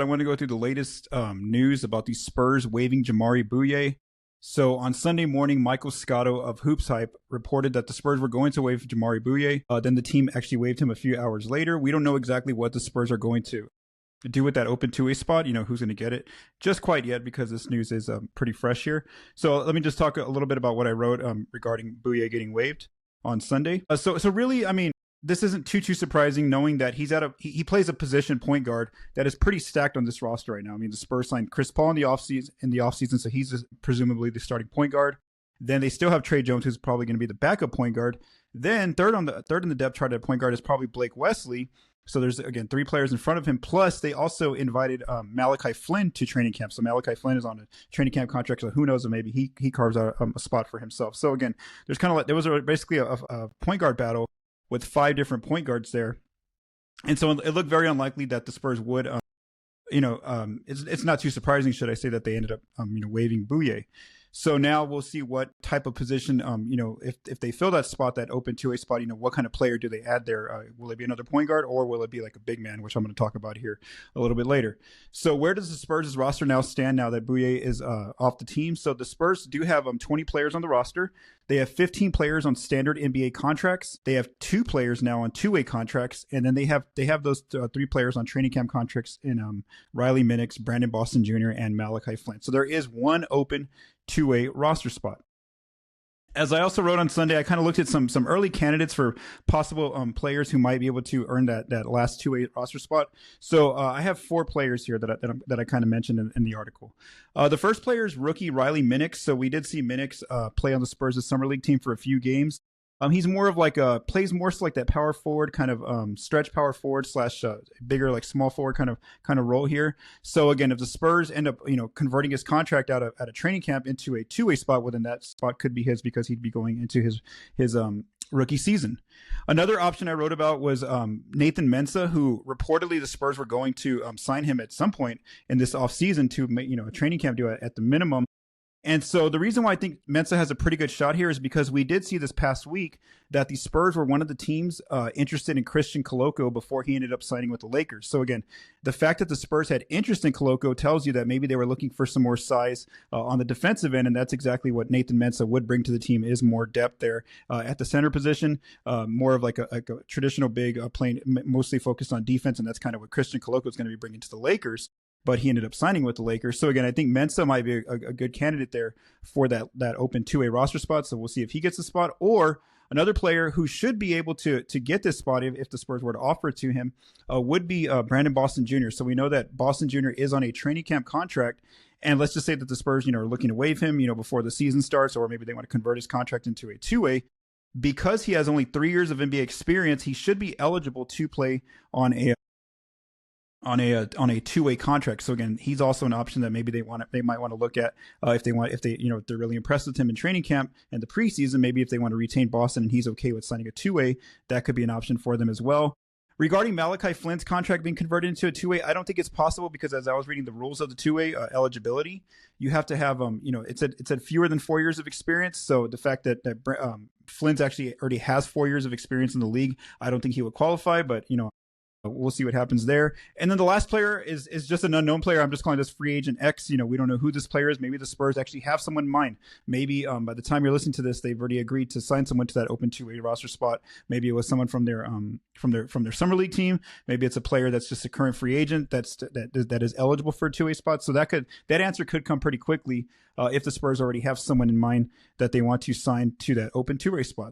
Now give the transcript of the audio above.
I want to go through the latest news about the Spurs waiving Jamaree Bouyea. So on Sunday morning, Michael Scotto of Hoops Hype reported that the Spurs were going to waive Jamaree Bouyea. Then the team actually waived him a few hours later. We don't know exactly what the Spurs are going to do with that open two-way spot. Who's going to get it just quite yet, because this news is pretty fresh here. So let me just talk a little bit about what I wrote regarding Bouyea getting waived on Sunday. So really, I mean, this isn't too surprising, knowing that he plays a position, point guard, that is pretty stacked on this roster right now. I mean, the Spurs signed Chris Paul in the offseason, so he's presumably the starting point guard. Then they still have Trey Jones, who's probably going to be the backup point guard. Then third in the depth chart at point guard is probably Blake Wesley. So there's, again, 3 players in front of him. Plus, they also invited Malachi Flynn to training camp. So Malachi Flynn is on a training camp contract. So who knows? Maybe he carves out a spot for himself. So again, there was basically a point guard battle with 5 different point guards there. And so it looked very unlikely that the Spurs would, it's not too surprising, should I say, that they ended up, waiving Bouyea. So now we'll see what type of position, if they fill that spot, that open two-way spot, what kind of player do they add there? Will it be another point guard, or will it be like a big man, which I'm going to talk about here a little bit later? So where does the Spurs' roster now stand now that Bouyea is off the team? So the Spurs do have 20 players on the roster. They have 15 players on standard NBA contracts. They have 2 players now on two-way contracts, and then they have those 3 players on training camp contracts in Riley Minix, Brandon Boston Jr., and Malachi Flynn. So there is one open two-way roster spot. As I also wrote on Sunday, I kind of looked at some early candidates for possible players who might be able to earn that last two-way roster spot. So I have 4 players here that I kind of mentioned in the article. The first player is rookie Riley Minix. So we did see Minix play on the Spurs' summer league team for a few games. He's more of plays more so like that power forward kind of stretch power forward / bigger like small forward kind of role here. So again, if the Spurs end up converting his contract out of training camp into a two-way spot, well, then that spot could be his, because he'd be going into his rookie season. Another option I wrote about was Nathan Mensah, who reportedly the Spurs were going to sign him at some point in this offseason to a training camp deal at the minimum. And so the reason why I think Mensah has a pretty good shot here is because we did see this past week that the Spurs were one of the teams interested in Christian Koloko before he ended up signing with the Lakers. So again, the fact that the Spurs had interest in Koloko tells you that maybe they were looking for some more size on the defensive end, and that's exactly what Nathan Mensah would bring to the team, is more depth there at the center position, more of like a traditional big playing mostly focused on defense, and that's kind of what Christian Koloko is going to be bringing to the Lakers. But he ended up signing with the Lakers. So again, I think Mensah might be a good candidate there for that open two-way roster spot. So we'll see if he gets the spot. Or another player who should be able to get this spot if the Spurs were to offer it to him would be Brandon Boston Jr. So we know that Boston Jr. is on a training camp contract. And let's just say that the Spurs, are looking to waive him, before the season starts, or maybe they want to convert his contract into a two-way. Because he has only 3 years of NBA experience, he should be eligible to play on a two-way contract. So again, he's also an option that maybe they might want to look at if they're really impressed with him in training camp and the preseason. Maybe if they want to retain Boston and he's okay with signing a two-way, that could be an option for them as well. Regarding Malachi Flynn's contract being converted into a two-way, I don't think it's possible, because as I was reading the rules of the two-way eligibility, you have to have it said fewer than 4 years of experience. So the fact that Flynn's actually already has 4 years of experience in the league, I don't think he would qualify. But we'll see what happens there. And then the last player is just an unknown player. I'm just calling this free agent X. We don't know who this player is. Maybe the Spurs actually have someone in mind. Maybe by the time you're listening to this, they've already agreed to sign someone to that open two-way roster spot. Maybe it was someone from their summer league team. Maybe it's a player that's just a current free agent that is eligible for a two-way spot. So that answer could come pretty quickly if the Spurs already have someone in mind that they want to sign to that open two-way spot.